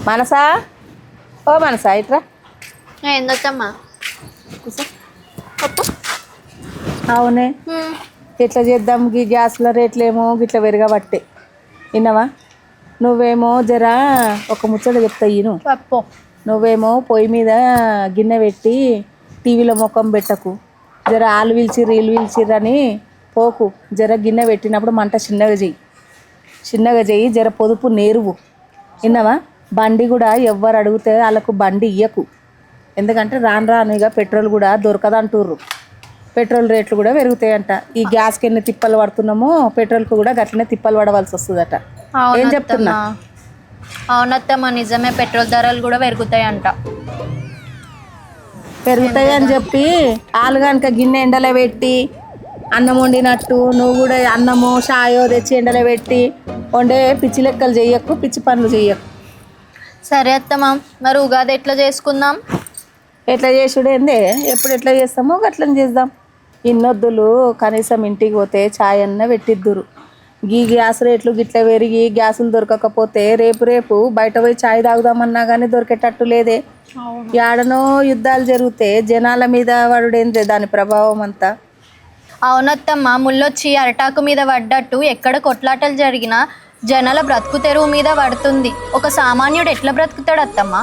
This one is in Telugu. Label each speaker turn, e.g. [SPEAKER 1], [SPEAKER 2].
[SPEAKER 1] మనసా ఓ మనసా ఇట్రా
[SPEAKER 2] ఏందమ్మా?
[SPEAKER 1] కూసో. అవునే ఎట్లా చేద్దాం గీ గ్యాస్ల రేట్లేమో గిట్లా పెరగబట్టే విన్నావా? నువ్వేమో జరా ఒక ముచ్చట చెప్తా ఈను.
[SPEAKER 2] చెప్పు.
[SPEAKER 1] నువ్వేమో పొయ్యి మీద గిన్నె పెట్టి టీవీలో ముఖం పెట్టకు. జర ఆలు పిలిచిర్రు వీళ్ళు పిలిచిర్రని పోకు. జర గిన్నె పెట్టినప్పుడు మంట చిన్నగా చెయ్యి. జర పొదుపు నేరువు విన్నావా? బండి కూడా ఎవ్వరు అడిగితే వాళ్ళకు బండి ఇయ్యకు. ఎందుకంటే రాను రాను ఇక పెట్రోల్ కూడా దొరకదంటుర్రు. పెట్రోల్ రేట్లు కూడా పెరుగుతాయంట. ఈ గ్యాస్కి ఎన్ని తిప్పలు పడుతున్నామో పెట్రోల్కి కూడా గట్లనే తిప్పలు పడవలసి వస్తుందట. ఏం చెప్తున్నా?
[SPEAKER 2] అవునత్తమ్మా, నిజమే. పెట్రోల్ ధరలు కూడా పెరుగుతాయంట.
[SPEAKER 1] పెరుగుతాయి అని చెప్పి వాళ్ళు కనుక గిన్నె ఎండలో పెట్టి అన్నం వండినట్టు నువ్వు కూడా అన్నమో షాయో తెచ్చి ఎండలో పెట్టి వండే పిచ్చి లెక్కలు చెయ్యకు, పిచ్చి పనులు చెయ్యకు.
[SPEAKER 2] సరే అత్తమ్మా, మరి ఉగాది ఎట్లా చేసుకుందాం?
[SPEAKER 1] ఎట్లా చేసుడేందే, ఎప్పుడు ఎట్లా చేస్తామో అట్లా చేద్దాం. ఇన్నొద్దులు కనీసం ఇంటికి పోతే ఛాయ్ అన్న పెట్టిద్దురు. గీ గ్యాస్ రేట్లు గిట్ల పెరిగి గ్యాసులు దొరకకపోతే రేపు బయట పోయి ఛాయ్ తాగుదామన్నా కానీ దొరికేటట్టు లేదే. ఏడనో యుద్ధాలు జరిగితే జనాల మీద పడుడేందే దాని ప్రభావం అంతా.
[SPEAKER 2] అవునత్తమ్మా, ముళ్ళొచ్చి అరటాకు మీద పడ్డట్టు ఎక్కడ కొట్లాటలు జరిగినా జనాల బ్రతుకు తెరువు మీద పడుతుంది. ఒక సామాన్యుడు ఎట్లా బ్రతుకుతాడు అత్తమ్మా?